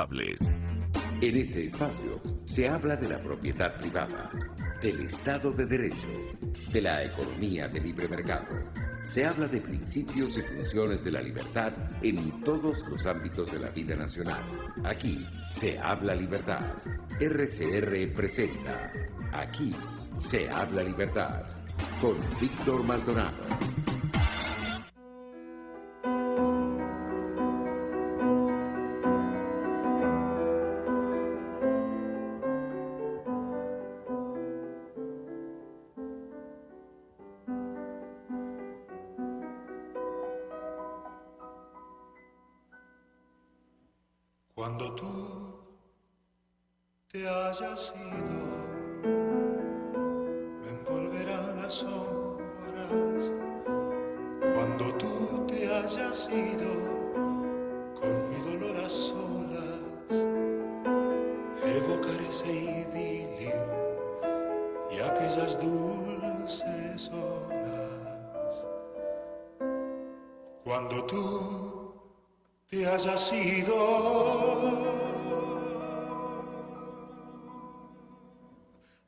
En este espacio se habla de la propiedad privada, del Estado de Derecho, de la economía de libre mercado. Se habla de principios y funciones de la libertad en todos los ámbitos de la vida nacional. Aquí se habla libertad. RCR presenta Aquí se habla libertad con Víctor Maldonado. Cuando tú te hayas ido, me envolverán las sombras. Cuando tú te hayas ido, con mi dolor a solas, evocaré ese idilio y aquellas dulces horas. Cuando tú te hayas ido,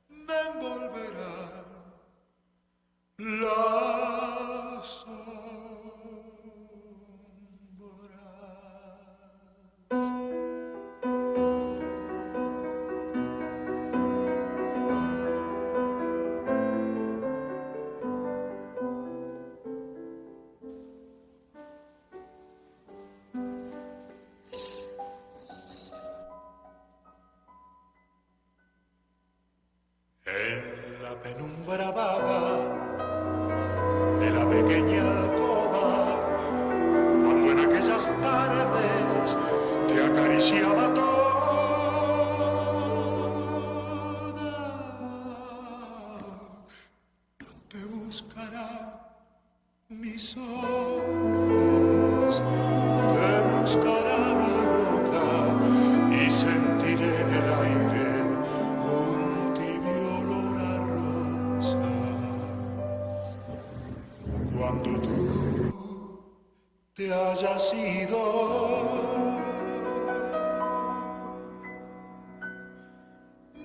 me envolverán las sombras. En la penumbra vaga de la pequeña alcoba, cuando en aquellas tardes te acariciaba toda, te buscarán mis ojos, te buscará mi boca y sentiré en el aire un tibio olor a rosas. Cuando tú te hayas ido,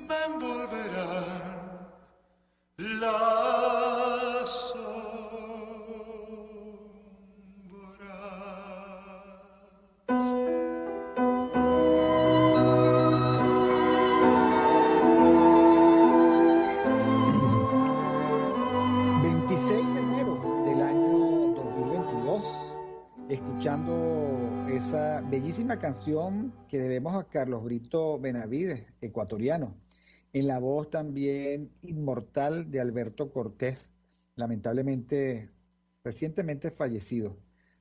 me envolverán las sombras. 26 de enero del año 2022, escuchando esa bellísima canción que debemos a Carlos Brito Benavides, ecuatoriano, en la voz también inmortal de Alberto Cortés, lamentablemente recientemente fallecido.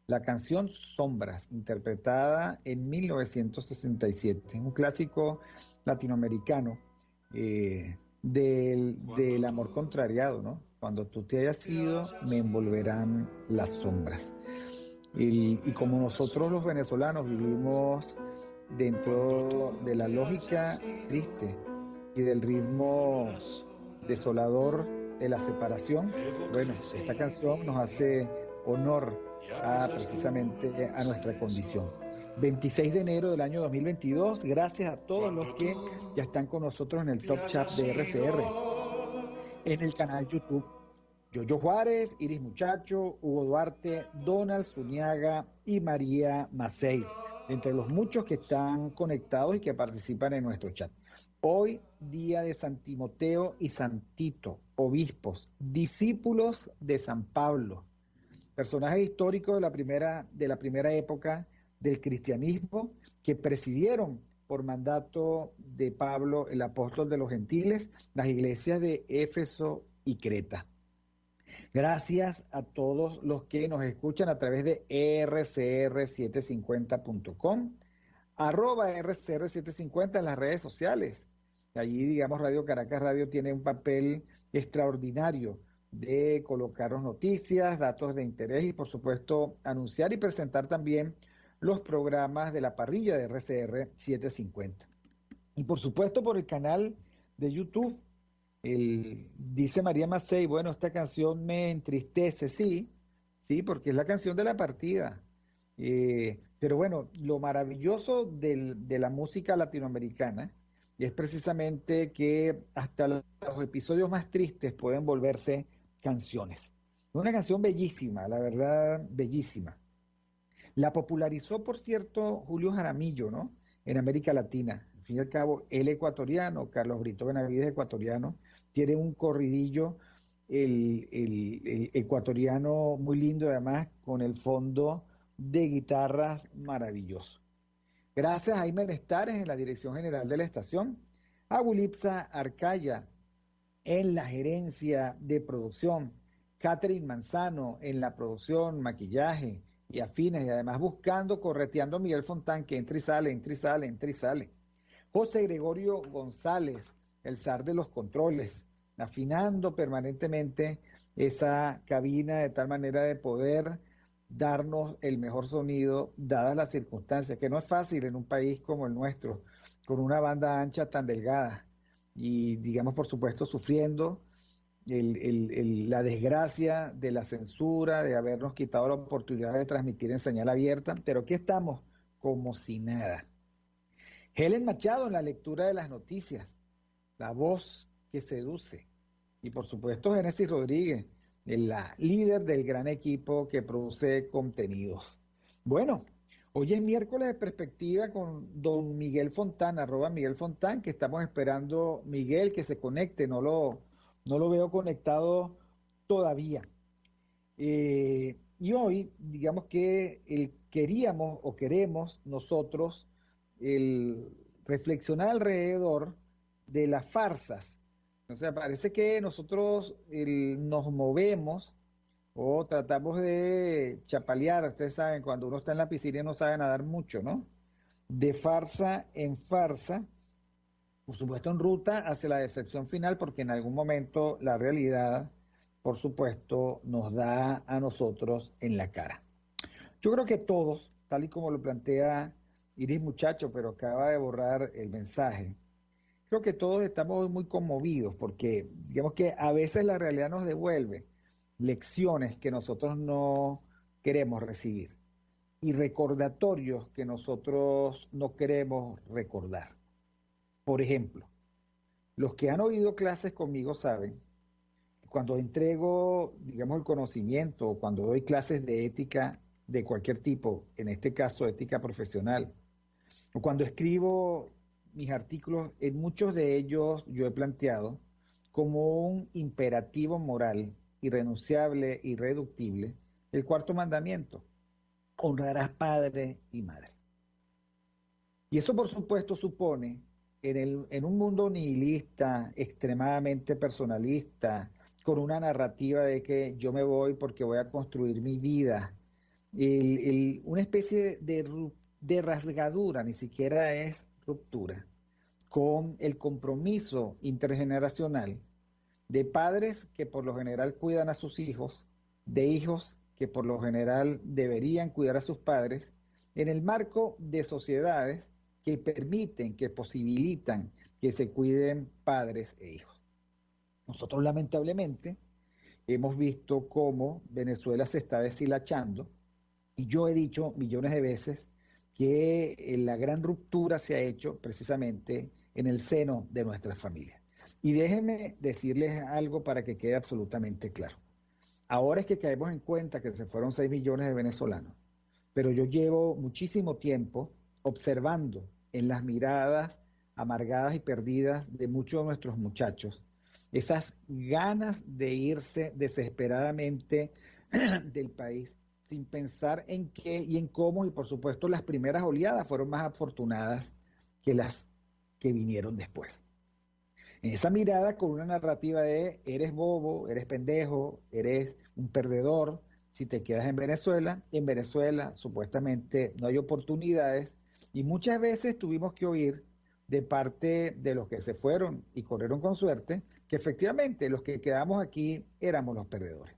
La canción Sombras, interpretada en 1967, un clásico latinoamericano del amor contrariado, ¿no? Cuando tú te hayas ido, me envolverán las sombras. Y como nosotros los venezolanos vivimos dentro de la lógica triste y del ritmo desolador de la separación, bueno, esta canción nos hace honor precisamente a nuestra condición. 26 de enero del año 2022, gracias a todos los que ya están con nosotros en el Top Chat de RCR, en el canal YouTube. Yoyo Juárez, Iris Muchacho, Hugo Duarte, Donald Zuniaga y María Macei, entre los muchos que están conectados y que participan en nuestro chat. Hoy, día de San Timoteo y San Tito, obispos, discípulos de San Pablo, personajes históricos de la primera época del cristianismo que presidieron por mandato de Pablo, el apóstol de los gentiles, las iglesias de Éfeso y Creta. Gracias a todos los que nos escuchan a través de rcr750.com, @rcr750 en las redes sociales. Allí, digamos, Radio Caracas Radio tiene un papel extraordinario de colocarnos noticias, datos de interés y, por supuesto, anunciar y presentar también los programas de la parrilla de RCR 750. Y, por supuesto, por el canal de YouTube. Dice María Macei, bueno, esta canción me entristece, sí, porque es la canción de la partida. Pero bueno, lo maravilloso de la música latinoamericana es precisamente que hasta los episodios más tristes pueden volverse canciones. Una canción bellísima, la verdad, bellísima. La popularizó, por cierto, Julio Jaramillo, ¿no? En América Latina. Al fin y al cabo, él ecuatoriano, Carlos Brito Benavides ecuatoriano, tiene un corridillo, el ecuatoriano muy lindo, además, con el fondo de guitarras maravilloso. Gracias a Jaime Nestares en la dirección general de la estación, a Wilipsa Arcaya en la gerencia de producción, Catherine Manzano en la producción, maquillaje y afines, y además buscando, correteando a Miguel Fontán, que entra y sale, entra y sale, entra y sale. José Gregorio González, el zar de los controles, afinando permanentemente esa cabina de tal manera de poder darnos el mejor sonido, dadas las circunstancias, que no es fácil en un país como el nuestro, con una banda ancha tan delgada y, digamos, por supuesto, sufriendo la desgracia de la censura, de habernos quitado la oportunidad de transmitir en señal abierta, pero aquí estamos como si nada. Helen Machado en la lectura de las noticias, la voz que seduce, y por supuesto Génesis Rodríguez, la líder del gran equipo que produce contenidos. Bueno, hoy es miércoles de perspectiva con don Miguel Fontán, @Miguel Fontán, que estamos esperando Miguel que se conecte, no lo veo conectado todavía. Y hoy, digamos que queríamos o queremos nosotros reflexionar alrededor de las farsas. O sea, parece que nosotros nos movemos o tratamos de chapalear. Ustedes saben, cuando uno está en la piscina y no sabe nadar mucho, ¿no? De farsa en farsa, por supuesto en ruta hacia la decepción final, porque en algún momento la realidad, por supuesto, nos da a nosotros en la cara. Yo creo que todos, tal y como lo plantea Iris Muchacho, pero acaba de borrar el mensaje, creo que todos estamos muy conmovidos porque, digamos que a veces la realidad nos devuelve lecciones que nosotros no queremos recibir y recordatorios que nosotros no queremos recordar. Por ejemplo, los que han oído clases conmigo saben que cuando entrego, digamos, el conocimiento o cuando doy clases de ética de cualquier tipo, en este caso ética profesional, o cuando escribo mis artículos, en muchos de ellos yo he planteado como un imperativo moral irrenunciable, irreductible, el cuarto mandamiento: honrarás padre y madre. Y eso, por supuesto, supone, en un mundo nihilista, extremadamente personalista, con una narrativa de que yo me voy porque voy a construir mi vida, una especie de rasgadura, ni siquiera es ruptura, con el compromiso intergeneracional de padres que por lo general cuidan a sus hijos, de hijos que por lo general deberían cuidar a sus padres, en el marco de sociedades que permiten, que posibilitan que se cuiden padres e hijos. Nosotros lamentablemente hemos visto cómo Venezuela se está deshilachando, y yo he dicho millones de veces que la gran ruptura se ha hecho precisamente en el seno de nuestras familias. Y déjenme decirles algo para que quede absolutamente claro. Ahora es que caemos en cuenta que se fueron 6 millones de venezolanos, pero yo llevo muchísimo tiempo observando en las miradas amargadas y perdidas de muchos de nuestros muchachos esas ganas de irse desesperadamente del país sin pensar en qué y en cómo, y por supuesto las primeras oleadas fueron más afortunadas que las que vinieron después. En esa mirada con una narrativa de eres bobo, eres pendejo, eres un perdedor, si te quedas en Venezuela supuestamente no hay oportunidades, y muchas veces tuvimos que oír de parte de los que se fueron y corrieron con suerte, que efectivamente los que quedamos aquí éramos los perdedores.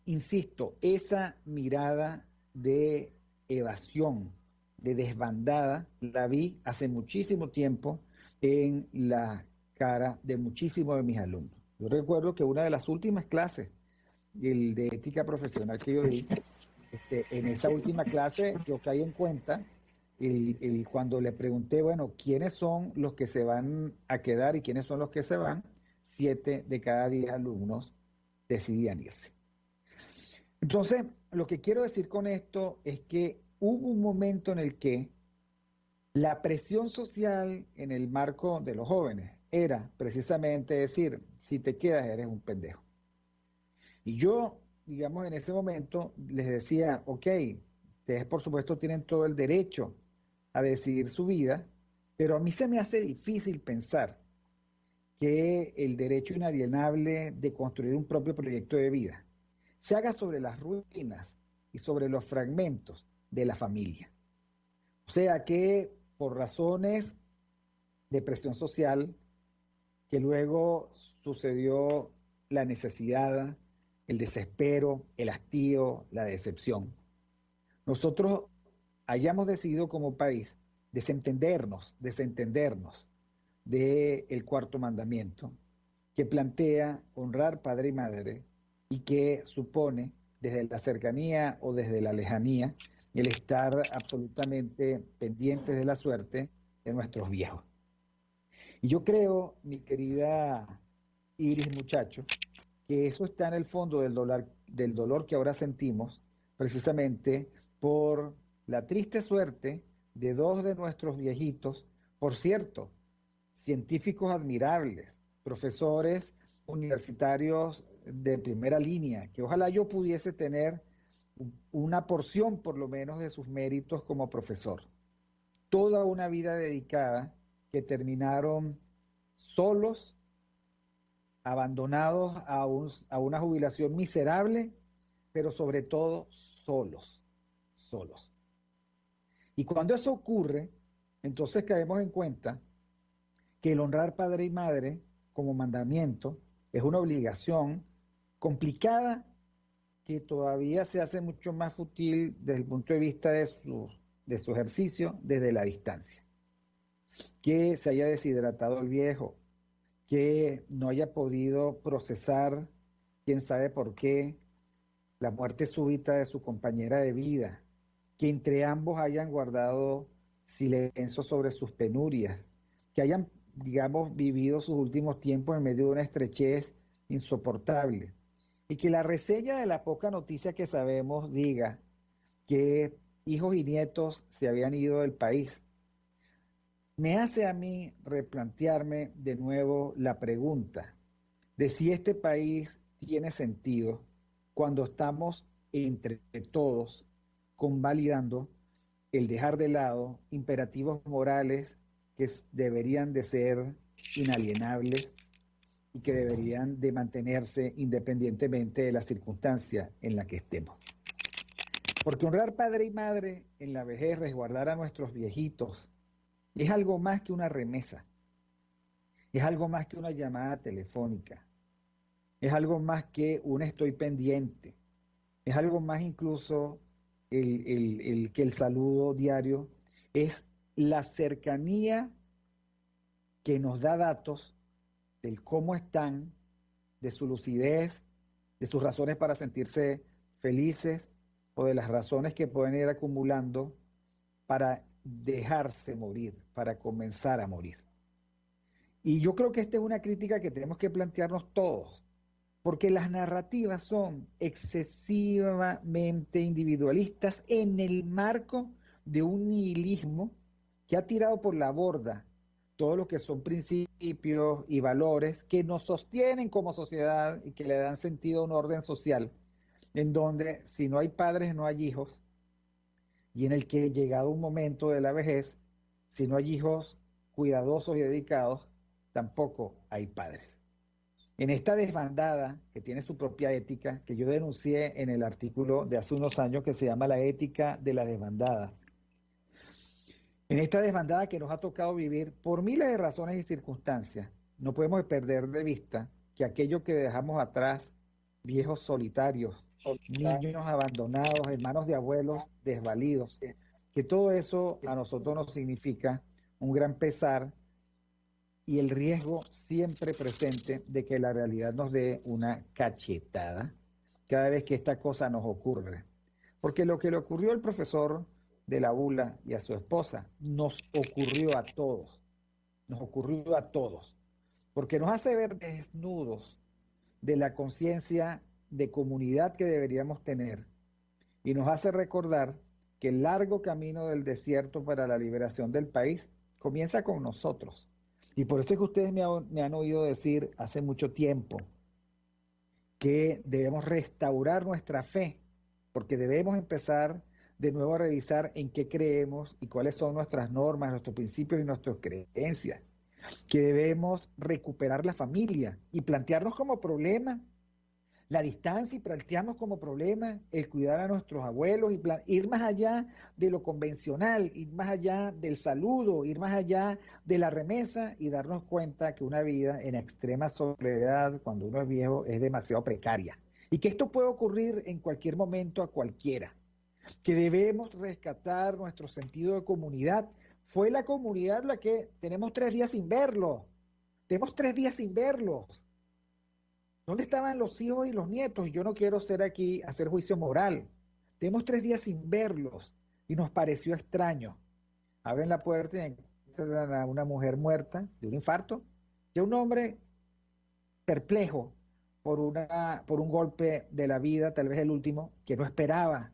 Insisto, esa mirada de evasión, de desbandada, la vi hace muchísimo tiempo en la cara de muchísimos de mis alumnos. Yo recuerdo que una de las últimas clases de ética profesional que yo di, En esa última clase yo caí en cuenta cuando le pregunté, bueno, ¿quiénes son los que se van a quedar y quiénes son los que se van? 7 de cada 10 alumnos decidían irse. Entonces, lo que quiero decir con esto es que hubo un momento en el que la presión social en el marco de los jóvenes era precisamente decir, si te quedas eres un pendejo. Y yo, digamos, en ese momento les decía, ok, ustedes por supuesto tienen todo el derecho a decidir su vida, pero a mí se me hace difícil pensar que el derecho inalienable de construir un propio proyecto de vida se haga sobre las ruinas y sobre los fragmentos de la familia. O sea que por razones de presión social, que luego sucedió la necesidad, el desespero, el hastío, la decepción, nosotros hayamos decidido como país desentendernos del cuarto mandamiento, que plantea honrar padre y madre y que supone desde la cercanía o desde la lejanía el estar absolutamente pendientes de la suerte de nuestros viejos. Y yo creo, mi querida Iris, muchacho, que eso está en el fondo del dolor que ahora sentimos, precisamente por la triste suerte de 2 de nuestros viejitos, por cierto, científicos admirables, profesores universitarios de primera línea, que ojalá yo pudiese tener una porción por lo menos de sus méritos como profesor. Toda una vida dedicada que terminaron solos, abandonados a una jubilación miserable, pero sobre todo solos. Y cuando eso ocurre, entonces caemos en cuenta que el honrar padre y madre como mandamiento es una obligación complicada que todavía se hace mucho más fútil desde el punto de vista de su ejercicio desde la distancia. Que se haya deshidratado el viejo, que no haya podido procesar, quién sabe por qué, la muerte súbita de su compañera de vida, que entre ambos hayan guardado silencio sobre sus penurias, que hayan, digamos, vivido sus últimos tiempos en medio de una estrechez insoportable, y que la reseña de la poca noticia que sabemos diga que hijos y nietos se habían ido del país, me hace a mí replantearme de nuevo la pregunta de si este país tiene sentido cuando estamos entre todos convalidando el dejar de lado imperativos morales que deberían de ser inalienables y que deberían de mantenerse independientemente de la circunstancia en la que estemos. Porque honrar padre y madre en la vejez, resguardar a nuestros viejitos, es algo más que una remesa, es algo más que una llamada telefónica, es algo más que un estoy pendiente, es algo más incluso que el saludo diario, es la cercanía que nos da datos del cómo están, de su lucidez, de sus razones para sentirse felices o de las razones que pueden ir acumulando para dejarse morir, para comenzar a morir. Y yo creo que esta es una crítica que tenemos que plantearnos todos, porque las narrativas son excesivamente individualistas en el marco de un nihilismo que ha tirado por la borda todo lo que son principios y valores que nos sostienen como sociedad y que le dan sentido a un orden social, en donde si no hay padres no hay hijos, y en el que llegado un momento de la vejez, si no hay hijos cuidadosos y dedicados, tampoco hay padres. En esta desbandada, que tiene su propia ética, que yo denuncié en el artículo de hace unos años que se llama La ética de la desbandada, en esta desbandada que nos ha tocado vivir por miles de razones y circunstancias, no podemos perder de vista que aquello que dejamos atrás, viejos solitarios, niños abandonados, hermanos de abuelos desvalidos, que todo eso a nosotros nos significa un gran pesar y el riesgo siempre presente de que la realidad nos dé una cachetada cada vez que esta cosa nos ocurre. Porque lo que le ocurrió al profesor de la ULA y a su esposa nos ocurrió a todos, nos ocurrió a todos, porque nos hace ver desnudos de la conciencia de comunidad que deberíamos tener y nos hace recordar que el largo camino del desierto para la liberación del país comienza con nosotros. Y por eso es que ustedes me han oído decir hace mucho tiempo que debemos restaurar nuestra fe, porque debemos empezar de nuevo a revisar en qué creemos y cuáles son nuestras normas, nuestros principios y nuestras creencias, que debemos recuperar la familia y plantearnos como problema la distancia y plantearnos como problema el cuidar a nuestros abuelos y ir más allá de lo convencional, ir más allá del saludo, ir más allá de la remesa y darnos cuenta que una vida en extrema soledad cuando uno es viejo es demasiado precaria y que esto puede ocurrir en cualquier momento a cualquiera, que debemos rescatar nuestro sentido de comunidad. Fue la comunidad la que tenemos 3 días sin verlos, tenemos 3 días sin verlos. ¿Dónde estaban los hijos y los nietos? Y yo no quiero ser aquí, hacer juicio moral. Tenemos 3 días sin verlos y nos pareció extraño. Abren la puerta y encuentran a una mujer muerta de un infarto y a un hombre perplejo por un golpe de la vida, tal vez el último, que no esperaba,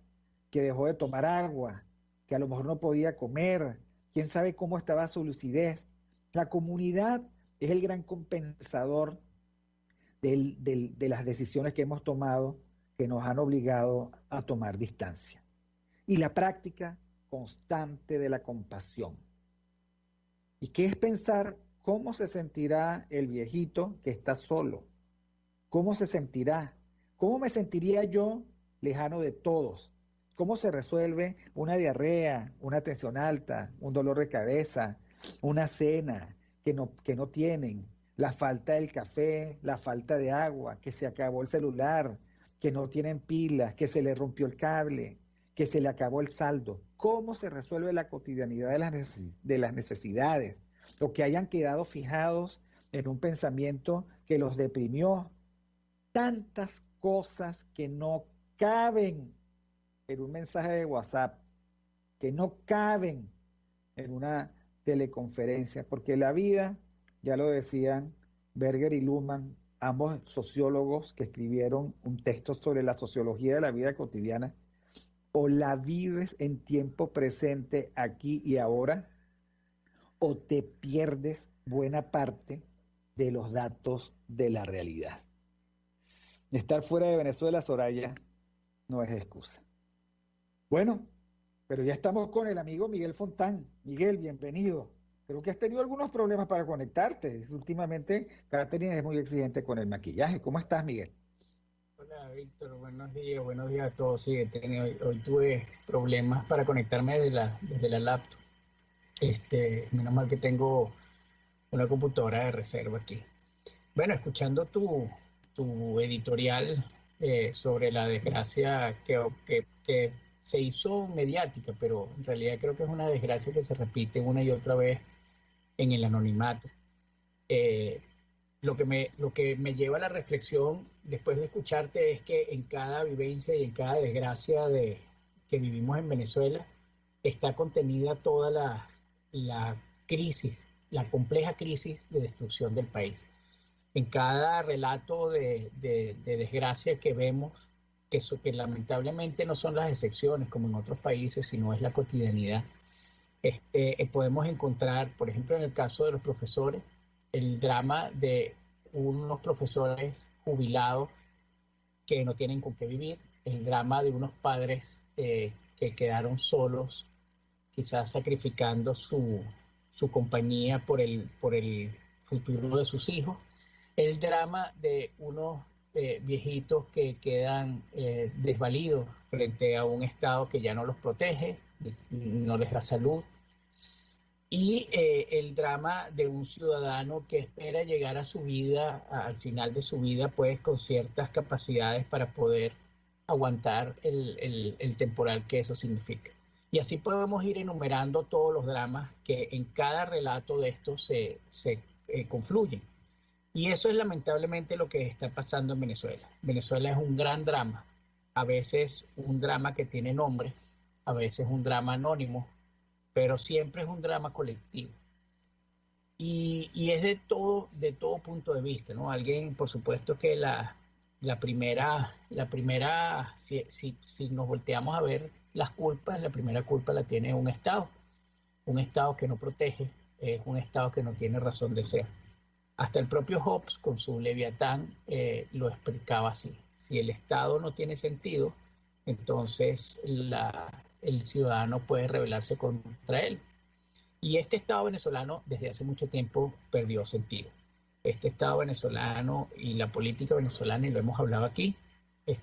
que dejó de tomar agua, que a lo mejor no podía comer, quién sabe cómo estaba su lucidez. La comunidad es el gran compensador de las decisiones que hemos tomado que nos han obligado a tomar distancia. Y la práctica constante de la compasión. ¿Y qué es pensar cómo se sentirá el viejito que está solo? ¿Cómo se sentirá? ¿Cómo me sentiría yo lejano de todos? ¿Cómo se resuelve una diarrea, una tensión alta, un dolor de cabeza, una cena que no tienen? La falta del café, la falta de agua, que se acabó el celular, que no tienen pilas, que se le rompió el cable, que se le acabó el saldo. ¿Cómo se resuelve la cotidianidad de las necesidades? O que hayan quedado fijados en un pensamiento que los deprimió. Tantas cosas que no caben en un mensaje de WhatsApp, que no caben en una teleconferencia, porque la vida, ya lo decían Berger y Luhmann, ambos sociólogos que escribieron un texto sobre la sociología de la vida cotidiana, o la vives en tiempo presente, aquí y ahora, o te pierdes buena parte de los datos de la realidad. Estar fuera de Venezuela, Soraya, no es excusa. Bueno, pero ya estamos con el amigo Miguel Fontán. Miguel, bienvenido. Creo que has tenido algunos problemas para conectarte. Últimamente, Catherine es muy exigente con el maquillaje. ¿Cómo estás, Miguel? Hola, Víctor. Buenos días a todos. Sí, hoy tuve problemas para conectarme desde la laptop. Menos mal que tengo una computadora de reserva aquí. Bueno, escuchando tu editorial sobre la desgracia que se hizo mediática, pero en realidad creo que es una desgracia que se repite una y otra vez en el anonimato. Lo que me lleva a la reflexión después de escucharte es que en cada vivencia y en cada desgracia que vivimos en Venezuela está contenida toda la crisis, la compleja crisis de destrucción del país. En cada relato de desgracia que vemos, que lamentablemente no son las excepciones como en otros países, sino es la cotidianidad. Podemos encontrar, por ejemplo, en el caso de los profesores, el drama de unos profesores jubilados que no tienen con qué vivir, el drama de unos padres que quedaron solos, quizás sacrificando su compañía por el futuro de sus hijos, el drama de unos viejitos que quedan desvalidos frente a un Estado que ya no los protege, no les da salud, y el drama de un ciudadano que espera llegar a su vida, al final de su vida, pues con ciertas capacidades para poder aguantar el temporal que eso significa. Y así podemos ir enumerando todos los dramas que en cada relato de estos se confluyen. Y eso es lamentablemente lo que está pasando en Venezuela. Venezuela es un gran drama a veces un drama que tiene nombre, a veces un drama anónimo, pero siempre es un drama colectivo. Y es de todo punto de vista, ¿no? Alguien, por supuesto que si nos volteamos a ver las culpas, la primera culpa la tiene un Estado que no protege, es un Estado que no tiene razón de ser. Hasta el propio Hobbes, con su Leviatán, lo explicaba así. Si el Estado no tiene sentido, entonces el ciudadano puede rebelarse contra él. Y este Estado venezolano desde hace mucho tiempo perdió sentido. Este Estado venezolano y la política venezolana, y lo hemos hablado aquí,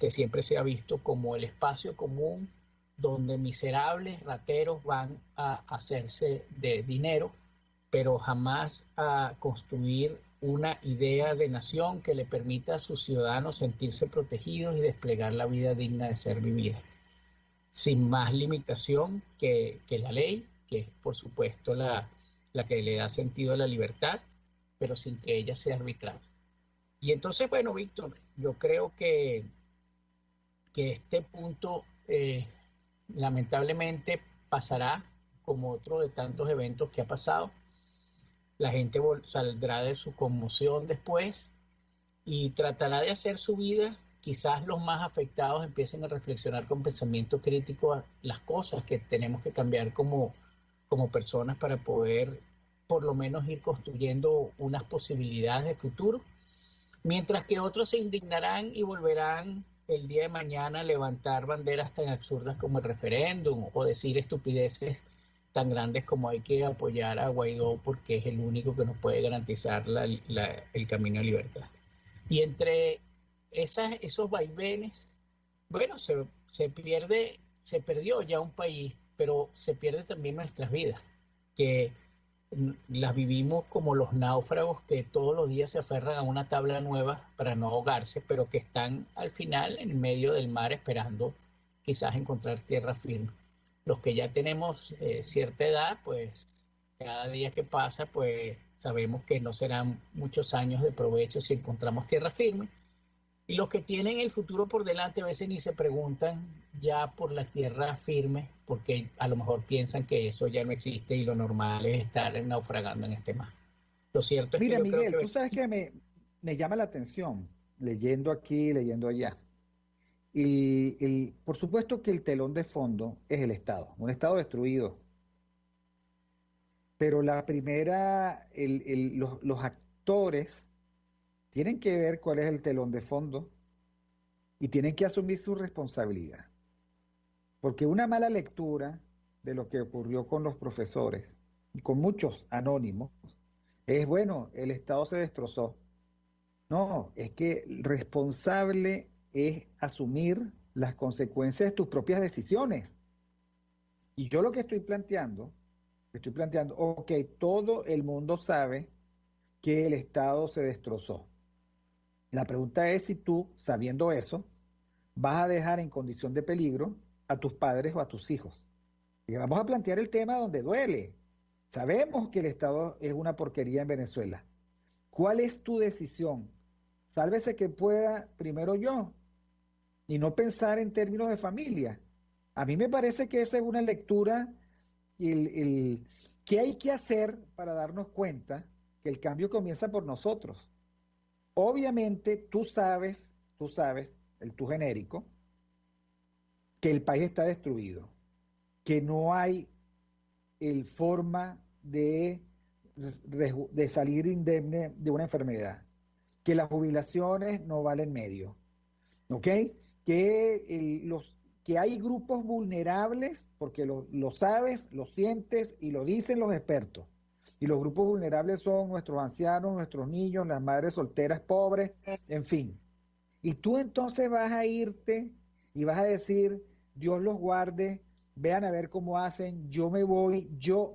siempre se ha visto como el espacio común donde miserables rateros van a hacerse de dinero, pero jamás a construir una idea de nación que le permita a sus ciudadanos sentirse protegidos y desplegar la vida digna de ser vivida, sin más limitación que la ley, que es por supuesto la que le da sentido a la libertad, pero sin que ella sea arbitraria. Y entonces, bueno, Víctor, yo creo que este punto lamentablemente pasará como otro de tantos eventos que ha pasado. La gente saldrá de su conmoción después y tratará de hacer su vida. Quizás los más afectados empiecen a reflexionar con pensamiento crítico a las cosas que tenemos que cambiar como personas para poder por lo menos ir construyendo unas posibilidades de futuro, mientras que otros se indignarán y volverán el día de mañana a levantar banderas tan absurdas como el referéndum o decir estupideces tan grandes como hay que apoyar a Guaidó porque es el único que nos puede garantizar el camino a libertad. Y entre esos vaivenes, bueno, se perdió ya un país, pero se pierde también nuestras vidas, que las vivimos como los náufragos que todos los días se aferran a una tabla nueva para no ahogarse, pero que están al final en medio del mar esperando quizás encontrar tierra firme. Los que ya tenemos cierta edad, pues cada día que pasa, pues sabemos que no serán muchos años de provecho si encontramos tierra firme. Y los que tienen el futuro por delante a veces ni se preguntan ya por la tierra firme, porque a lo mejor piensan que eso ya no existe y lo normal es estar naufragando en este mar. Lo cierto es Mira, que yo Miguel, creo que... tú sabes que me llama la atención, leyendo aquí, leyendo allá. Por supuesto que el telón de fondo es el Estado, un Estado destruido. Pero los actores tienen que ver cuál es el telón de fondo y tienen que asumir su responsabilidad. Porque una mala lectura de lo que ocurrió con los profesores y con muchos anónimos es, bueno, el Estado se destrozó. No, es que responsable es asumir las consecuencias de tus propias decisiones. Y yo lo que estoy planteando, ok, todo el mundo sabe que el Estado se destrozó. La pregunta es si tú, sabiendo eso, vas a dejar en condición de peligro a tus padres o a tus hijos. Y vamos a plantear el tema donde duele. Sabemos que el Estado es una porquería en Venezuela. ¿Cuál es tu decisión? Sálvese que pueda primero yo y no pensar en términos de familia. A mí me parece que esa es una lectura que hay que hacer para darnos cuenta que el cambio comienza por nosotros. Obviamente tú sabes, el tú genérico, que el país está destruido, que no hay forma de salir indemne de una enfermedad, que las jubilaciones no valen medio, ¿ok? Que hay grupos vulnerables, porque lo sabes, lo sientes y lo dicen los expertos. Y los grupos vulnerables son nuestros ancianos, nuestros niños, las madres solteras pobres, en fin. Y tú entonces vas a irte y vas a decir, Dios los guarde, vean a ver cómo hacen, yo me voy. Yo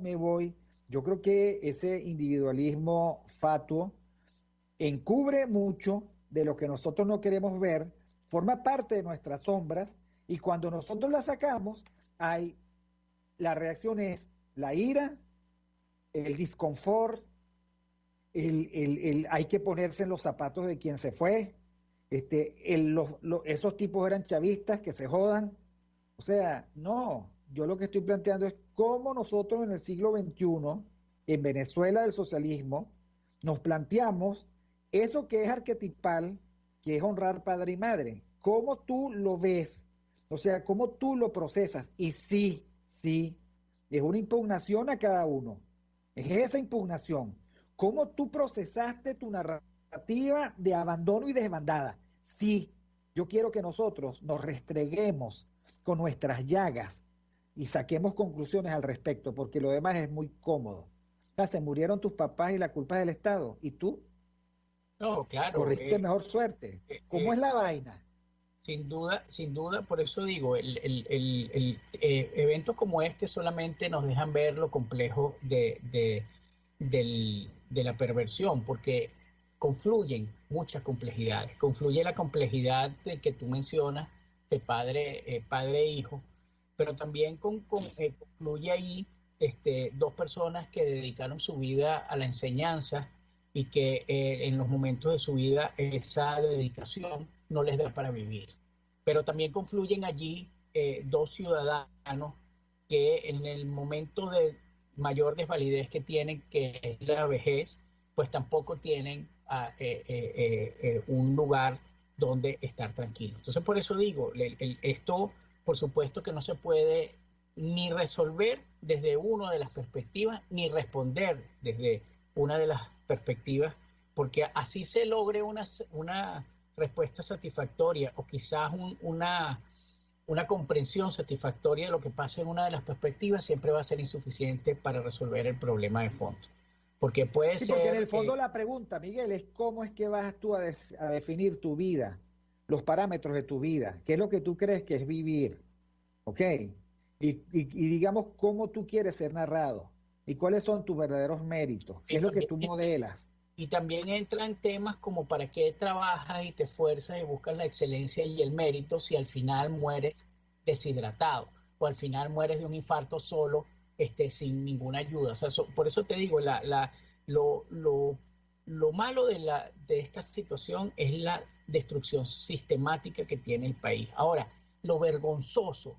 creo que ese individualismo fatuo encubre mucho de lo que nosotros no queremos ver, forma parte de nuestras sombras, y cuando nosotros la sacamos, la reacción es la ira, el disconfort, hay que ponerse en los zapatos de quien se fue, Esos tipos eran chavistas, que se jodan. O sea, no, yo lo que estoy planteando es cómo nosotros en el siglo XXI, en Venezuela del socialismo, nos planteamos eso que es arquetipal, que es honrar padre y madre. ¿Cómo tú lo ves? O sea, ¿cómo tú lo procesas? Y sí, sí, es una impugnación a cada uno. Es esa impugnación. ¿Cómo tú procesaste tu narrativa de abandono y desbandada? Sí, yo quiero que nosotros nos restreguemos con nuestras llagas y saquemos conclusiones al respecto, porque lo demás es muy cómodo. O sea, se murieron tus papás y la culpa es del Estado. ¿Y tú? No, claro. Corriste mejor suerte. ¿Cómo es la vaina? Sin duda, por eso digo, eventos como este solamente nos dejan ver lo complejo de la perversión, porque confluyen muchas complejidades. Confluye la complejidad de que tú mencionas de padre e hijo, pero también confluye ahí dos personas que dedicaron su vida a la enseñanza y que en los momentos de su vida esa dedicación no les da para vivir. Pero también confluyen allí dos ciudadanos que en el momento de mayor desvalidez que tienen, que es la vejez, pues tampoco tienen un lugar donde estar tranquilo. Entonces, por eso digo, esto, por supuesto que no se puede ni resolver desde una de las perspectivas, ni responder desde una de las perspectivas, porque así se logre una respuesta satisfactoria o quizás una comprensión satisfactoria de lo que pasa en una de las perspectivas, siempre va a ser insuficiente para resolver el problema de fondo. Porque puede ser... Porque en el fondo la pregunta, Miguel, es cómo es que vas tú a definir tu vida, los parámetros de tu vida, qué es lo que tú crees que es vivir, ¿ok? Y digamos cómo tú quieres ser narrado y cuáles son tus verdaderos méritos, qué es lo que tú modelas. Y también entran temas como para qué trabajas y te esfuerzas y buscas la excelencia y el mérito si al final mueres deshidratado o al final mueres de un infarto solo, sin ninguna ayuda. O sea, por eso te digo, lo malo de esta situación es la destrucción sistemática que tiene el país. Ahora, lo vergonzoso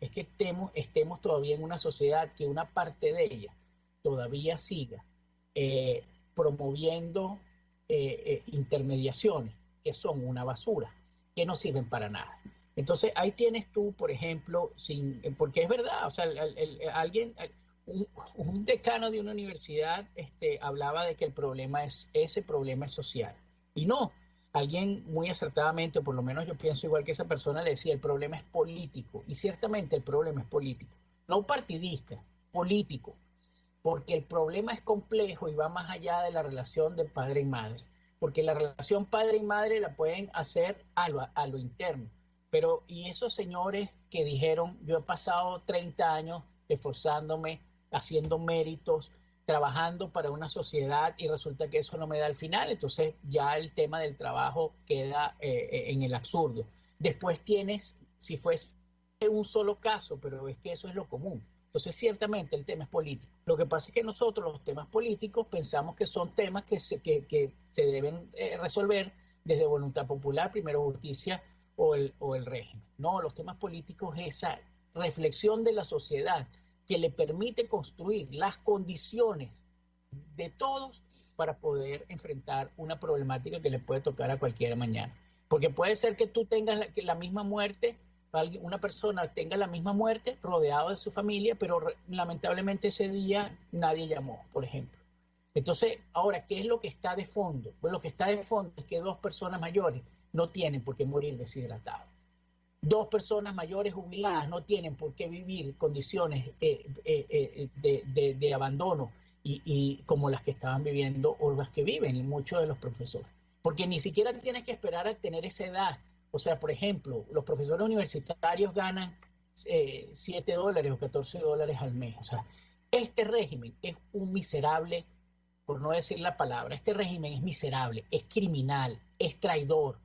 es que estemos todavía en una sociedad que una parte de ella todavía siga promoviendo intermediaciones que son una basura, que no sirven para nada. Entonces ahí tienes tú, por ejemplo, porque es verdad, o sea, un decano de una universidad hablaba de que ese problema es social. Y no, alguien muy acertadamente, o por lo menos yo pienso igual que esa persona, le decía, el problema es político. Y ciertamente el problema es político, no partidista, político. Porque el problema es complejo y va más allá de la relación de padre y madre. Porque la relación padre y madre la pueden hacer a lo interno. Pero, y esos señores que dijeron, yo he pasado 30 años esforzándome, haciendo méritos, trabajando para una sociedad y resulta que eso no me da al final, entonces ya el tema del trabajo queda en el absurdo. Después tienes, si fuese un solo caso, pero es que eso es lo común. Entonces, ciertamente el tema es político. Lo que pasa es que nosotros los temas políticos pensamos que son temas que se deben resolver desde voluntad popular, primero justicia o el régimen. No, los temas políticos es esa reflexión de la sociedad que le permite construir las condiciones de todos para poder enfrentar una problemática que le puede tocar a cualquiera mañana. Porque puede ser que tú tengas la misma muerte, una persona tenga la misma muerte rodeado de su familia, pero lamentablemente ese día nadie llamó, por ejemplo. Entonces, ahora, ¿qué es lo que está de fondo? Pues lo que está de fondo es que 2 personas mayores no tienen por qué morir deshidratados. 2 personas mayores jubiladas no tienen por qué vivir condiciones de abandono y como las que estaban viviendo o las que viven muchos de los profesores. Porque ni siquiera tienes que esperar a tener esa edad. O sea, por ejemplo, los profesores universitarios ganan $7 o $14 al mes. O sea, este régimen es un miserable, por no decir la palabra, este régimen es miserable, es criminal, es traidor,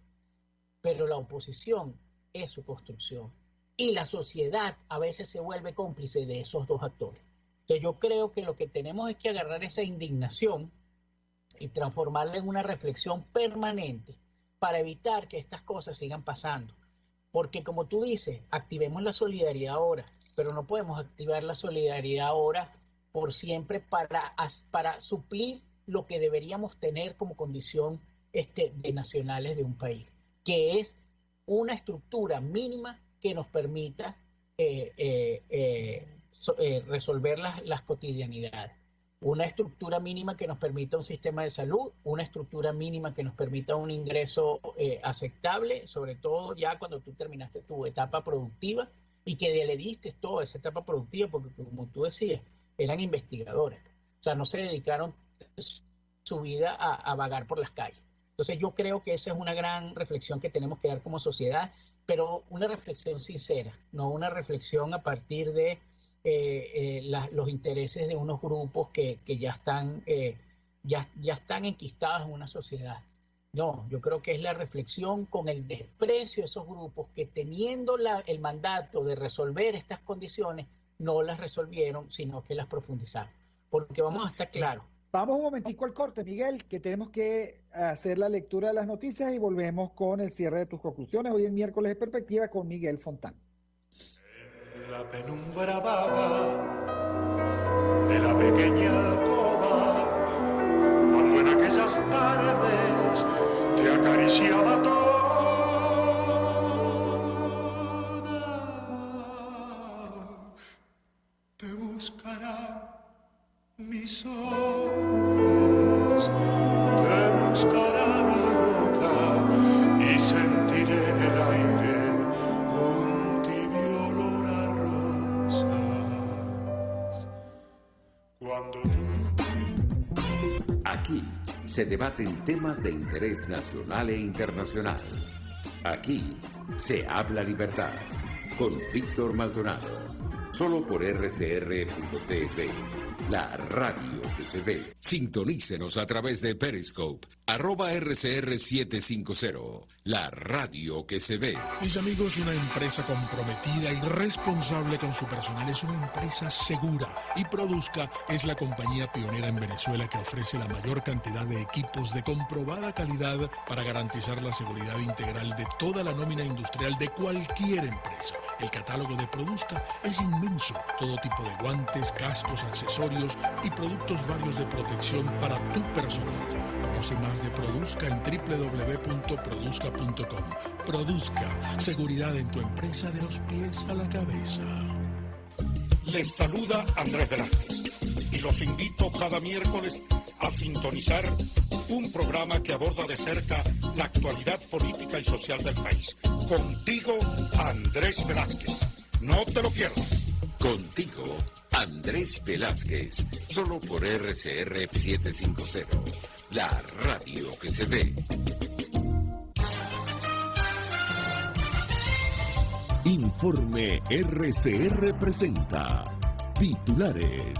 pero la oposición es su construcción. Y la sociedad a veces se vuelve cómplice de esos 2 actores. Entonces yo creo que lo que tenemos es que agarrar esa indignación y transformarla en una reflexión permanente para evitar que estas cosas sigan pasando. Porque como tú dices, activemos la solidaridad ahora, pero no podemos activar la solidaridad ahora por siempre para suplir lo que deberíamos tener como condición de nacionales de un país, que es una estructura mínima que nos permita resolver las cotidianidades. Una estructura mínima que nos permita un sistema de salud, una estructura mínima que nos permita un ingreso aceptable, sobre todo ya cuando tú terminaste tu etapa productiva y que le diste toda esa etapa productiva, porque como tú decías, eran investigadores. O sea, no se dedicaron su vida a vagar por las calles. Entonces yo creo que esa es una gran reflexión que tenemos que dar como sociedad, pero una reflexión sincera, no una reflexión a partir de los intereses de unos grupos que ya están enquistados en una sociedad. No, yo creo que es la reflexión con el desprecio de esos grupos que teniendo el mandato de resolver estas condiciones, no las resolvieron, sino que las profundizaron. Porque vamos a estar claros. Vamos un momentico al corte, Miguel, que tenemos que hacer la lectura de las noticias y volvemos con el cierre de tus conclusiones. Hoy es miércoles de perspectiva con Miguel Fontán. La penumbra vaga de la pequeña alcoba, cuando en aquellas tardes te acariciaba toda, te buscará mis ojos, te buscará mi boca y sentiré en el aire un tibio olor a rosas. Cuando tú... Aquí se debaten temas de interés nacional e internacional. Aquí se habla libertad con Víctor Maldonado. Solo por rcr.tv, la radio que se ve. Sintonícenos a través de Periscope, @RCR750, la radio que se ve. Mis amigos, una empresa comprometida y responsable con su personal es una empresa segura, y Produzca es la compañía pionera en Venezuela que ofrece la mayor cantidad de equipos de comprobada calidad para garantizar la seguridad integral de toda la nómina industrial de cualquier empresa. El catálogo de Produzca es inmenso, todo tipo de guantes, cascos, accesorios y productos varios de protección para tu personal. Conoce más de Produzca en www.produzca.com. Produzca, seguridad en tu empresa de los pies a la cabeza. Les saluda Andrés Velázquez y los invito cada miércoles a sintonizar un programa que aborda de cerca la actualidad política y social del país. Contigo, Andrés Velázquez. No te lo pierdas. Contigo, Andrés Velázquez, solo por RCR 750, la radio que se ve. Informe RCR presenta titulares.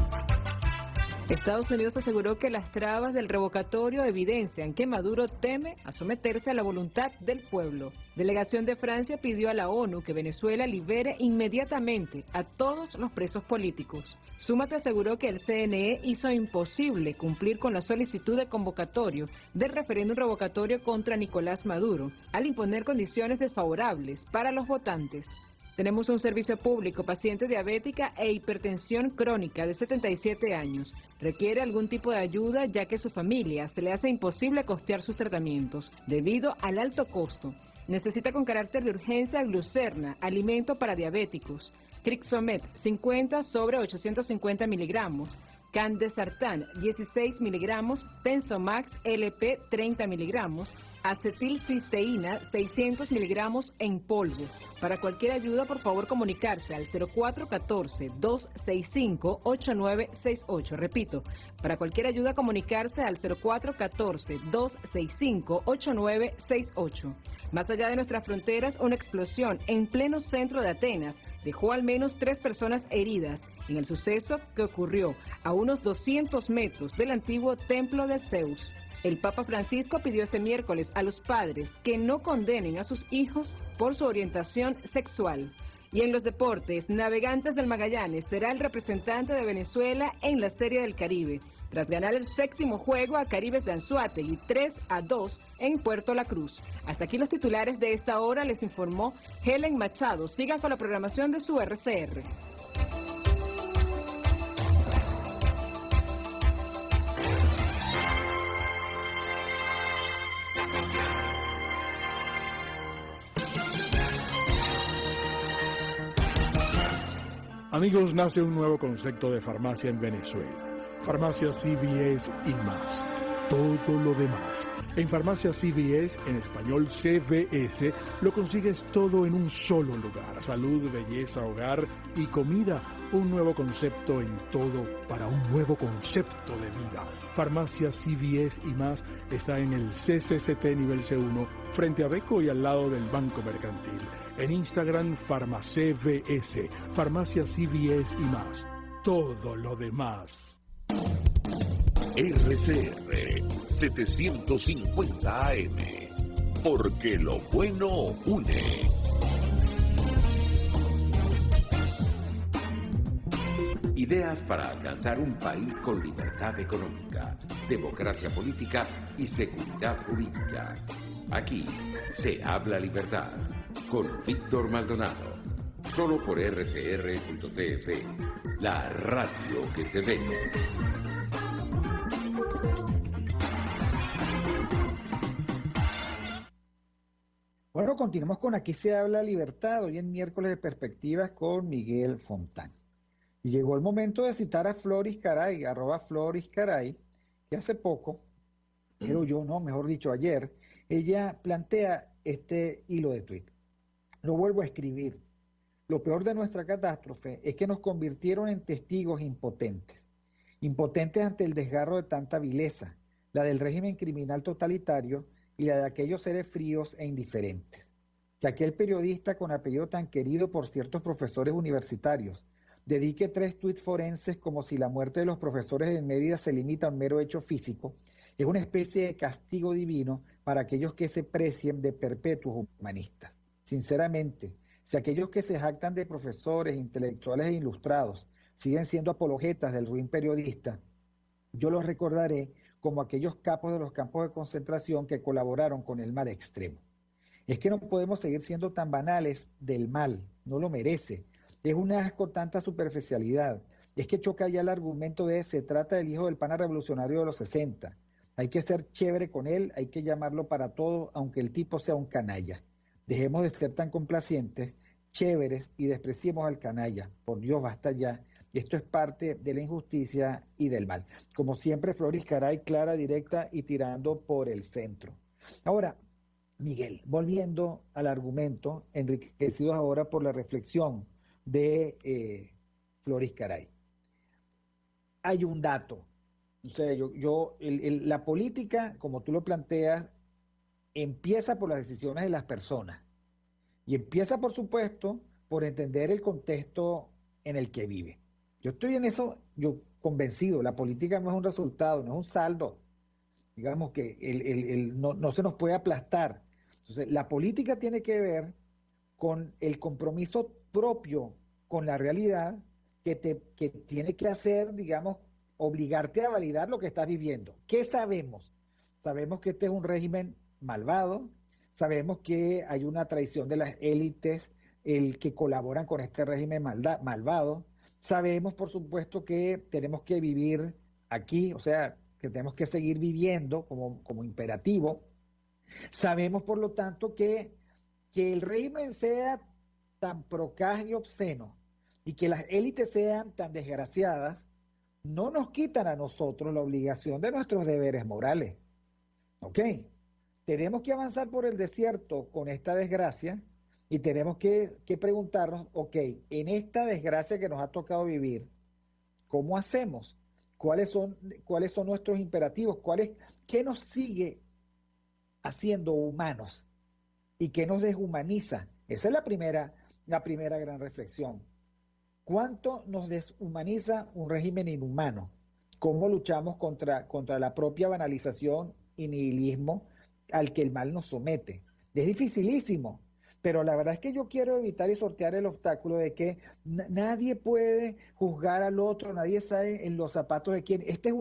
Estados Unidos aseguró que las trabas del revocatorio evidencian que Maduro teme a someterse a la voluntad del pueblo. Delegación de Francia pidió a la ONU que Venezuela libere inmediatamente a todos los presos políticos. Súmate aseguró que el CNE hizo imposible cumplir con la solicitud de convocatorio del referéndum revocatorio contra Nicolás Maduro, al imponer condiciones desfavorables para los votantes. Tenemos un servicio público, paciente diabética e hipertensión crónica de 77 años. Requiere algún tipo de ayuda ya que su familia se le hace imposible costear sus tratamientos debido al alto costo. Necesita con carácter de urgencia glucerna, alimento para diabéticos, Crixomet 50 sobre 850 miligramos, Candesartán 16 miligramos, Tensomax LP 30 miligramos, acetilcisteína 600 miligramos en polvo. Para cualquier ayuda, por favor, comunicarse al 0414-265-8968. Repito, para cualquier ayuda, comunicarse al 0414-265-8968. Más allá de nuestras fronteras, una explosión en pleno centro de Atenas dejó al menos 3 personas heridas en el suceso que ocurrió a unos 200 metros del antiguo templo de Zeus. El Papa Francisco pidió este miércoles a los padres que no condenen a sus hijos por su orientación sexual. Y en los deportes, Navegantes del Magallanes será el representante de Venezuela en la Serie del Caribe, tras ganar el 7º juego a Caribes de Anzoátegui 3-2 en Puerto La Cruz. Hasta aquí los titulares de esta hora, les informó Helen Machado. Sigan con la programación de su RCR. Amigos, nace un nuevo concepto de farmacia en Venezuela. Farmacia CVS y más. Todo lo demás. En Farmacia CVS, en español CVS, lo consigues todo en un solo lugar. Salud, belleza, hogar y comida. Un nuevo concepto en todo para un nuevo concepto de vida. Farmacia CVS y más está en el CCCT nivel C1, frente a Beco y al lado del Banco Mercantil. En Instagram, FarmaCVS, Farmacia CVS y más. Todo lo demás. RCR 750 AM, porque lo bueno une. Ideas para alcanzar un país con libertad económica, democracia política y seguridad jurídica. Aquí se habla libertad con Víctor Maldonado. Solo por rcr.tv, la radio que se ve. Bueno, continuamos con Aquí se habla libertad, hoy en miércoles de perspectivas con Miguel Fontán. Y llegó el momento de citar a Floris Caray, @FlorisCaray, que hace poco, mejor dicho ayer, ella plantea este hilo de tuit. Lo vuelvo a escribir. Lo peor de nuestra catástrofe es que nos convirtieron en testigos impotentes. Impotentes ante el desgarro de tanta vileza, la del régimen criminal totalitario y la de aquellos seres fríos e indiferentes. Que aquel periodista con apellido tan querido por ciertos profesores universitarios dedique 3 tuits forenses como si la muerte de los profesores en Mérida se limita a un mero hecho físico, es una especie de castigo divino para aquellos que se precien de perpetuos humanistas. Sinceramente, si aquellos que se jactan de profesores, intelectuales e ilustrados siguen siendo apologetas del ruin periodista, yo los recordaré como aquellos capos de los campos de concentración que colaboraron con el mal extremo. Es que no podemos seguir siendo tan banales del mal, no lo merece. Es un asco tanta superficialidad. Es que choca ya el argumento de se trata del hijo del pana revolucionario de los 60. Hay que ser chévere con él, hay que llamarlo para todo, aunque el tipo sea un canalla. Dejemos de ser tan complacientes, chéveres y despreciemos al canalla. Por Dios, basta ya. Esto es parte de la injusticia y del mal. Como siempre, Floris Caray, clara, directa y tirando por el centro. Ahora, Miguel, volviendo al argumento, enriquecidos ahora por la reflexión de Floris Caray. Hay un dato. O sea, la política, como tú lo planteas, empieza por las decisiones de las personas. Y empieza, por supuesto, por entender el contexto en el que vive. Yo estoy en eso, yo convencido, la política no es un resultado, no es un saldo. Digamos que no se nos puede aplastar. Entonces, la política tiene que ver con el compromiso propio con la realidad que tiene que hacer, digamos, obligarte a validar lo que estás viviendo. ¿Qué sabemos? Sabemos que este es un régimen malvado, sabemos que hay una traición de las élites que colaboran con este régimen malvado. Sabemos, por supuesto, que tenemos que vivir aquí, o sea, que tenemos que seguir viviendo como imperativo. Sabemos, por lo tanto, que el régimen sea tan procaz y obsceno y que las élites sean tan desgraciadas, no nos quitan a nosotros la obligación de nuestros deberes morales. ¿Ok? Tenemos que avanzar por el desierto con esta desgracia y tenemos que preguntarnos, ok, en esta desgracia que nos ha tocado vivir, ¿cómo hacemos? ¿Cuáles son nuestros imperativos? ¿Qué nos sigue haciendo humanos y qué nos deshumaniza? Esa es la primera gran reflexión. ¿Cuánto nos deshumaniza un régimen inhumano? ¿Cómo luchamos contra la propia banalización y nihilismo al que el mal nos somete? Es dificilísimo, pero la verdad es que yo quiero evitar y sortear el obstáculo de que nadie puede juzgar al otro, nadie sabe en los zapatos de quién. Esta es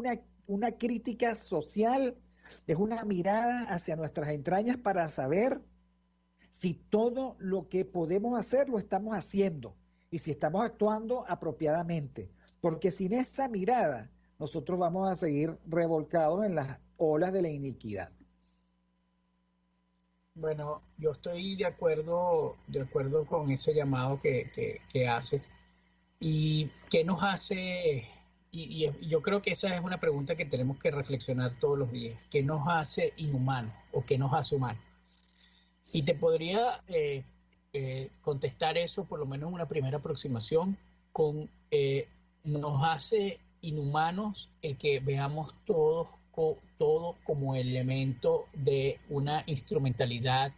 una crítica social, es una mirada hacia nuestras entrañas para saber si todo lo que podemos hacer lo estamos haciendo y si estamos actuando apropiadamente, porque sin esa mirada nosotros vamos a seguir revolcados en las olas de la iniquidad. Bueno, yo estoy de acuerdo con ese llamado que hace. ¿Y qué nos hace? Y yo creo que esa es una pregunta que tenemos que reflexionar todos los días. ¿Qué nos hace inhumanos o qué nos hace humanos? Y te podría contestar eso, por lo menos una primera aproximación, con nos hace inhumanos el que veamos todo como elemento de una instrumentalidad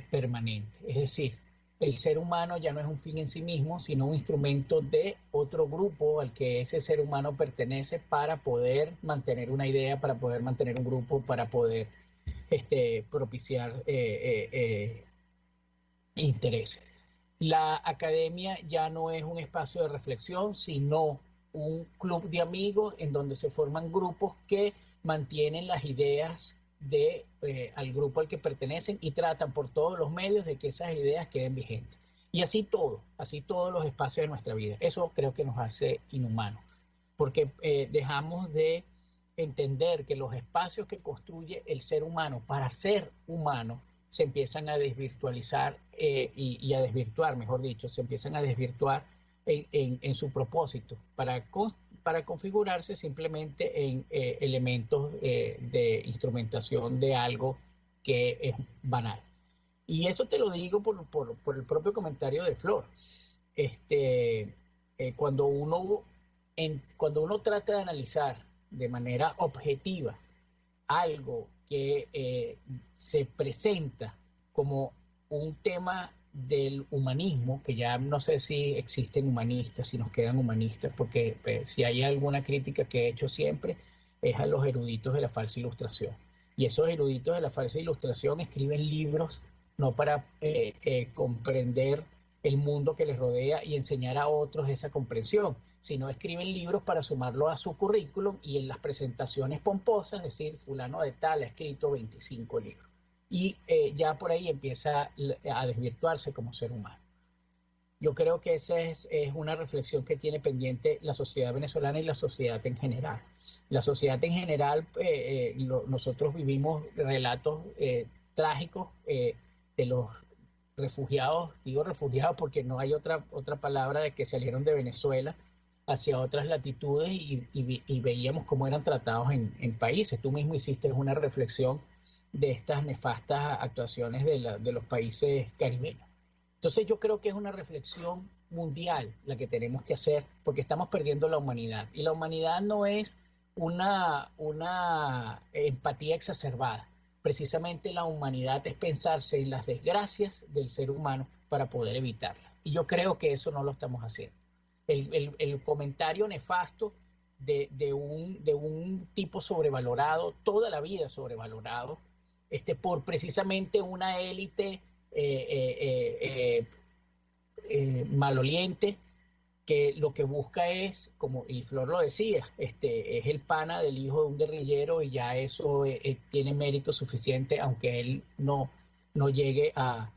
permanente. Es decir, el ser humano ya no es un fin en sí mismo, sino un instrumento de otro grupo al que ese ser humano pertenece para poder mantener una idea, para poder mantener un grupo, para poder propiciar intereses. La academia ya no es un espacio de reflexión, sino un club de amigos en donde se forman grupos que mantienen las ideas al grupo al que pertenecen y tratan por todos los medios de que esas ideas queden vigentes. Y así todos los espacios de nuestra vida. Eso creo que nos hace inhumanos, porque dejamos de entender que los espacios que construye el ser humano para ser humano se empiezan a desvirtualizar y a desvirtuar, mejor dicho, se empiezan a desvirtuar en su propósito para configurarse simplemente en elementos de instrumentación de algo que es banal. Y eso te lo digo por el propio comentario de Flor. Cuando uno trata de analizar de manera objetiva algo que se presenta como un tema del humanismo, que ya no sé si existen humanistas, si nos quedan humanistas, porque si hay alguna crítica que he hecho siempre es a los eruditos de la falsa ilustración. Y esos eruditos de la falsa ilustración escriben libros no para comprender el mundo que les rodea y enseñar a otros esa comprensión, sino escriben libros para sumarlo a su currículum y en las presentaciones pomposas decir fulano de tal ha escrito 25 libros. Y ya por ahí empieza a desvirtuarse como ser humano. Yo creo que esa es una reflexión que tiene pendiente la sociedad venezolana y la sociedad en general. La sociedad en general, nosotros vivimos relatos trágicos de los refugiados, digo refugiados porque no hay otra palabra, de que salieron de Venezuela hacia otras latitudes y veíamos cómo eran tratados en países. Tú mismo hiciste una reflexión de estas nefastas actuaciones de los países caribeños. Entonces yo creo que es una reflexión mundial la que tenemos que hacer, porque estamos perdiendo la humanidad. Y la humanidad no es una empatía exacerbada. Precisamente la humanidad es pensarse en las desgracias del ser humano para poder evitarlas. Y yo creo que eso no lo estamos haciendo. El comentario nefasto de un tipo sobrevalorado, toda la vida sobrevalorado, por precisamente una élite maloliente que lo que busca es, como y Flor lo decía, es el pana del hijo de un guerrillero y ya eso tiene mérito suficiente, aunque él no llegue a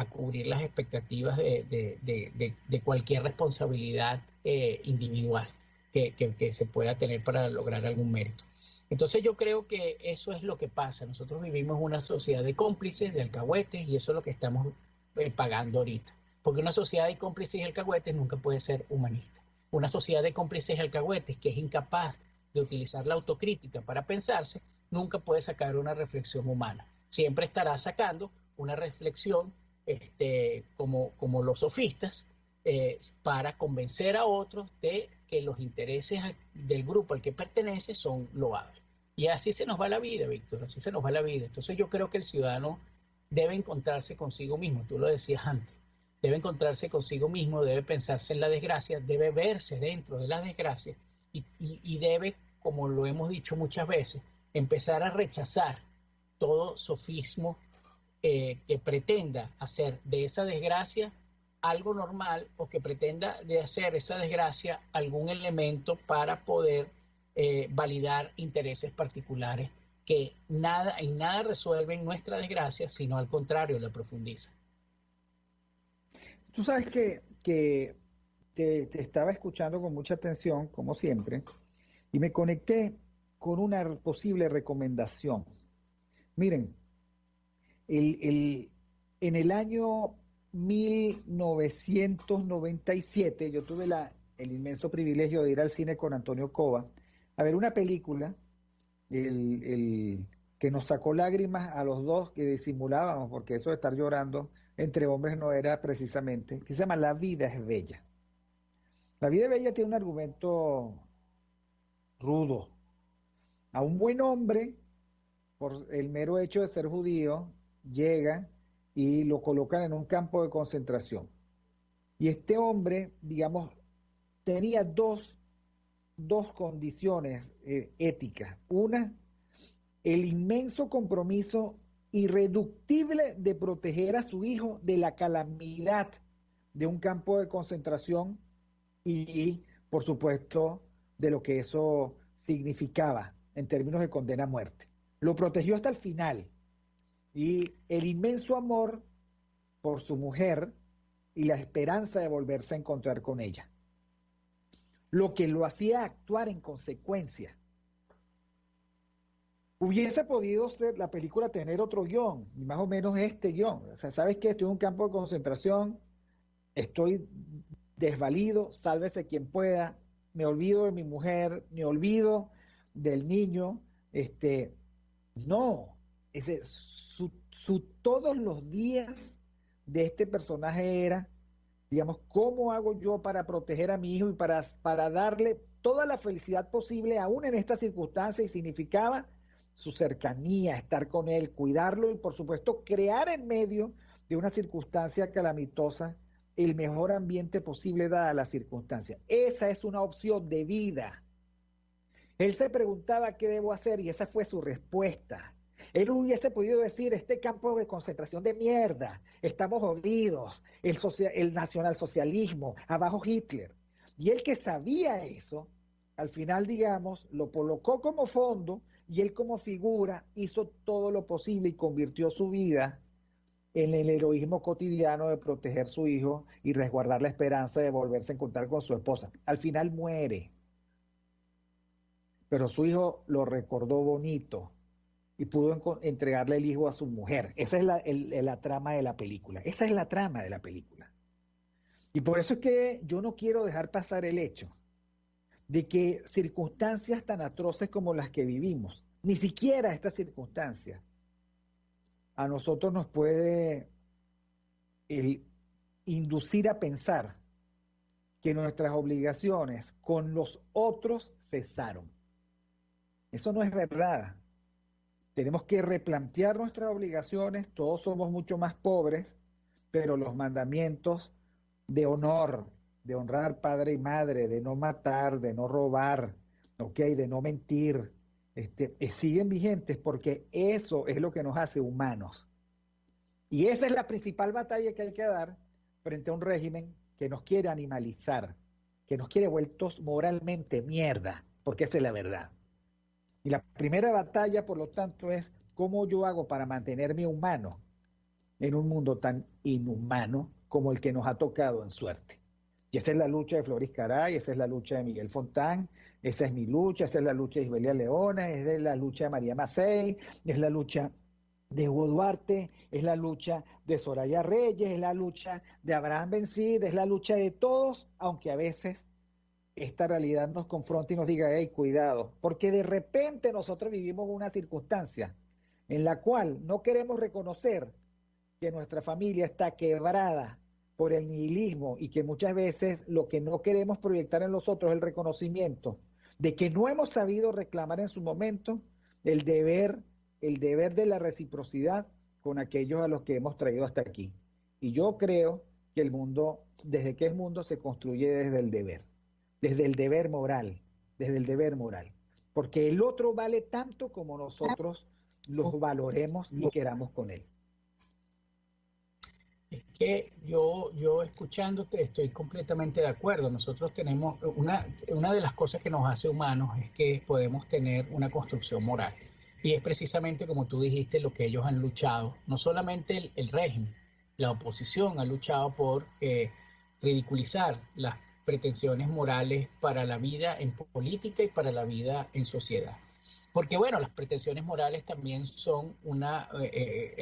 cubrir las expectativas de cualquier responsabilidad individual que se pueda tener para lograr algún mérito. Entonces yo creo que eso es lo que pasa. Nosotros vivimos una sociedad de cómplices, de alcahuetes, y eso es lo que estamos pagando ahorita. Porque una sociedad de cómplices y alcahuetes nunca puede ser humanista. Una sociedad de cómplices y alcahuetes que es incapaz de utilizar la autocrítica para pensarse, nunca puede sacar una reflexión humana. Siempre estará sacando una reflexión como los sofistas para convencer a otros de que los intereses del grupo al que pertenece son loables. Y así se nos va la vida, Víctor, así se nos va la vida. Entonces yo creo que el ciudadano debe encontrarse consigo mismo, tú lo decías antes, debe encontrarse consigo mismo, debe pensarse en la desgracia, debe verse dentro de la desgracia y debe, como lo hemos dicho muchas veces, empezar a rechazar todo sofismo que pretenda hacer de esa desgracia algo normal o que pretenda de hacer esa desgracia algún elemento para poder validar intereses particulares que en nada resuelven nuestra desgracia, sino al contrario, la profundizan. Tú sabes que te estaba escuchando con mucha atención, como siempre, y me conecté con una posible recomendación. Miren, en el año 1997 yo tuve el inmenso privilegio de ir al cine con Antonio Cova a ver una película que nos sacó lágrimas a los dos, que disimulábamos, porque eso de estar llorando entre hombres no era precisamente, que se llama La vida es bella. La vida es bella tiene un argumento rudo. A un buen hombre, por el mero hecho de ser judío, llega y lo colocan en un campo de concentración. Y este hombre, digamos, tenía dos condiciones éticas. Una, el inmenso compromiso irreductible de proteger a su hijo de la calamidad de un campo de concentración y, por supuesto, de lo que eso significaba en términos de condena a muerte. Lo protegió hasta el final. Y el inmenso amor por su mujer y la esperanza de volverse a encontrar con ella. Lo que lo hacía actuar en consecuencia. Hubiese podido ser la película tener otro guión, y más o menos este guión. O sea, ¿sabes qué? Estoy en un campo de concentración, estoy desvalido, sálvese quien pueda, me olvido de mi mujer, me olvido del niño. No, todos los días de este personaje era, digamos, ¿cómo hago yo para proteger a mi hijo y para darle toda la felicidad posible, aún en esta circunstancia? Y significaba su cercanía, estar con él, cuidarlo y, por supuesto, crear en medio de una circunstancia calamitosa el mejor ambiente posible dada la circunstancia. Esa es una opción de vida. Él se preguntaba qué debo hacer y esa fue su respuesta. Él hubiese podido decir, este campo de concentración de mierda, estamos jodidos, el nacionalsocialismo, abajo Hitler. Y él, que sabía eso, al final, digamos, lo colocó como fondo y él como figura hizo todo lo posible y convirtió su vida en el heroísmo cotidiano de proteger a su hijo y resguardar la esperanza de volverse a encontrar con su esposa. Al final muere, pero su hijo lo recordó bonito y pudo entregarle el hijo a su mujer. Esa es la trama de la película. Esa es la trama de la película. Y por eso es que yo no quiero dejar pasar el hecho de que circunstancias tan atroces como las que vivimos, ni siquiera esta circunstancia, a nosotros nos puede inducir a pensar que nuestras obligaciones con los otros cesaron. Eso no es verdad. Tenemos que replantear nuestras obligaciones, todos somos mucho más pobres, pero los mandamientos de honor, de honrar padre y madre, de no matar, de no robar, de no mentir, siguen vigentes porque eso es lo que nos hace humanos. Y esa es la principal batalla que hay que dar frente a un régimen que nos quiere animalizar, que nos quiere vueltos moralmente mierda, porque esa es la verdad. Y la primera batalla, por lo tanto, es cómo yo hago para mantenerme humano en un mundo tan inhumano como el que nos ha tocado en suerte. Y esa es la lucha de Floris Caray, esa es la lucha de Miguel Fontán, esa es mi lucha, esa es la lucha de Isbelia Leona, esa es la lucha de María Macei, es la lucha de Hugo Duarte, es la lucha de Soraya Reyes, es la lucha de Abraham Ben-Sid, es la lucha de todos, aunque a veces esta realidad nos confronta y nos diga, hey, cuidado, porque de repente nosotros vivimos una circunstancia en la cual no queremos reconocer que nuestra familia está quebrada por el nihilismo y que muchas veces lo que no queremos proyectar en los otros es el reconocimiento de que no hemos sabido reclamar en su momento el deber de la reciprocidad con aquellos a los que hemos traído hasta aquí. Y yo creo que el mundo, desde que es mundo, se construye desde el deber moral, porque el otro vale tanto como nosotros los valoremos y queramos con él. que yo escuchándote estoy completamente de acuerdo. Nosotros tenemos una de las cosas que nos hace humanos es que podemos tener una construcción moral. Y es precisamente como tú dijiste lo que ellos han luchado. No solamente el régimen, la oposición ha luchado por ridiculizar las pretensiones morales para la vida en política y para la vida en sociedad. Porque bueno, las pretensiones morales también son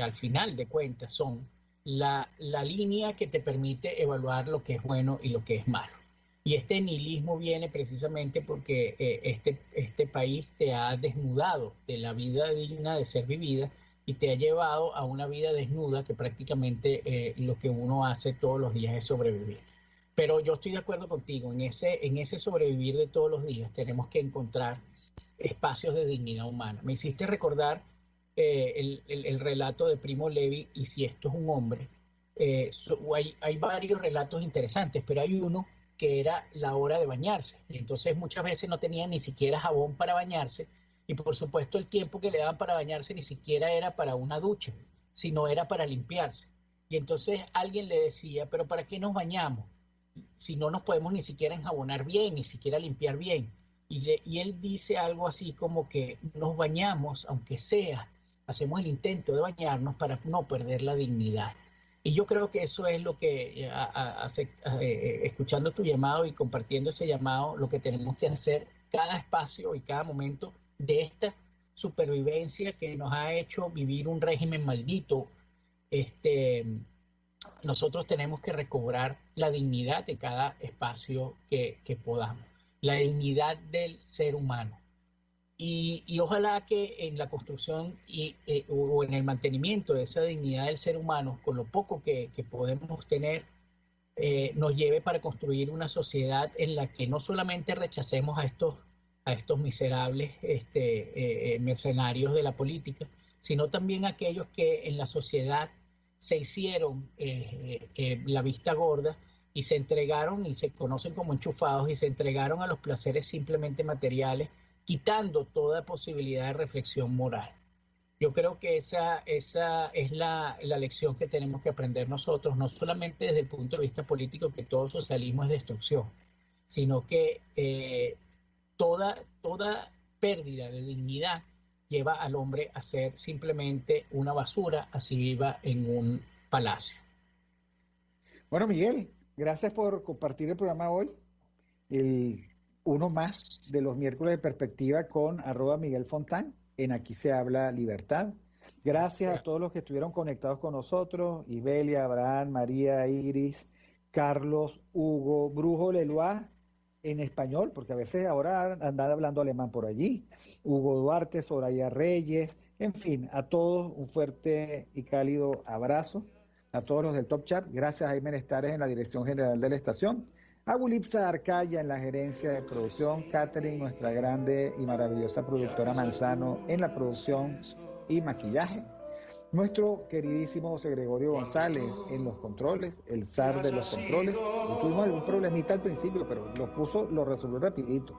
al final de cuentas, son la línea que te permite evaluar lo que es bueno y lo que es malo. Y este nihilismo viene precisamente porque este país te ha desnudado de la vida digna de ser vivida y te ha llevado a una vida desnuda que prácticamente lo que uno hace todos los días es sobrevivir. Pero yo estoy de acuerdo contigo, en ese sobrevivir de todos los días tenemos que encontrar espacios de dignidad humana. Me hiciste recordar el relato de Primo Levi, y si esto es un hombre. Hay varios relatos interesantes, pero hay uno que era la hora de bañarse. Y entonces muchas veces no tenían ni siquiera jabón para bañarse, y por supuesto el tiempo que le daban para bañarse ni siquiera era para una ducha, sino era para limpiarse. Y entonces alguien le decía, pero ¿para qué nos bañamos si no nos podemos ni siquiera enjabonar bien, ni siquiera limpiar bien? Y él dice algo así como que nos bañamos, aunque sea, hacemos el intento de bañarnos para no perder la dignidad. Y yo creo que eso es lo que, escuchando tu llamado y compartiendo ese llamado, lo que tenemos que hacer cada espacio y cada momento de esta supervivencia que nos ha hecho vivir un régimen maldito. Nosotros tenemos que recobrar la dignidad de cada espacio que podamos, la dignidad del ser humano. Y ojalá que en la construcción o en el mantenimiento de esa dignidad del ser humano, con lo poco que podemos tener, nos lleve para construir una sociedad en la que no solamente rechacemos a estos miserables mercenarios de la política, sino también a aquellos que en la sociedad se hicieron la vista gorda y se entregaron, y se conocen como enchufados, y se entregaron a los placeres simplemente materiales, quitando toda posibilidad de reflexión moral. Yo creo que esa es la lección que tenemos que aprender nosotros, no solamente desde el punto de vista político, que todo socialismo es destrucción, sino que toda pérdida de dignidad lleva al hombre a ser simplemente una basura, así viva en un palacio. Bueno, Miguel, gracias por compartir el programa hoy. Uno más de los miércoles de perspectiva con @Miguel Fontán en Aquí se habla libertad. Gracias a todos los que estuvieron conectados con nosotros: Ibelia, Abraham, María, Iris, Carlos, Hugo, Brujo Lelois en español, porque a veces ahora andan hablando alemán por allí, Hugo Duarte, Soraya Reyes, en fin, a todos un fuerte y cálido abrazo, a todos los del Top Chat. Gracias a Jaime Estares en la dirección general de la estación, a Bulipsa Arcaya en la gerencia de producción, Catherine, nuestra grande y maravillosa productora Manzano, en la producción y maquillaje, nuestro queridísimo José Gregorio González en los controles, el zar de los controles. Tuvimos algún problemita al principio, pero lo resolvió rapidito.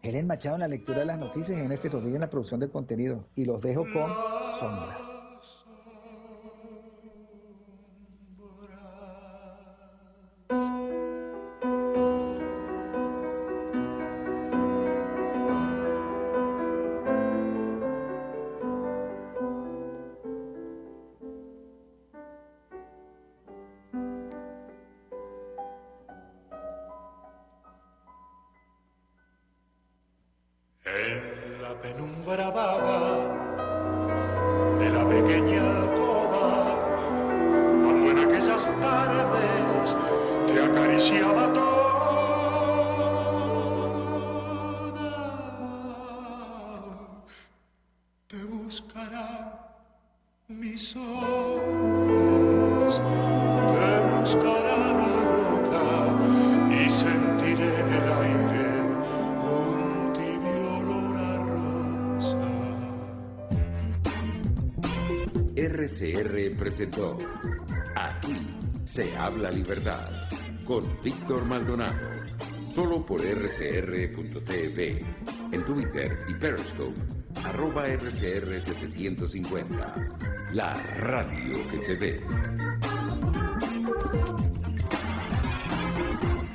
Helen Machado en la lectura de las noticias, y en este Rodríguez en la producción del contenido. Y los dejo con Sombras. En la penumbra vaga de la pequeña alcoba, cuando en aquellas tardes te acariciaba toda, te buscarán mis ojos, te buscará mi boca, y sentiré en el aire un tibio olor a rosa. RCR presentó Aquí se habla libertad con Víctor Maldonado, solo por rcr.tv, en Twitter y Periscope, @RCR750, la radio que se ve.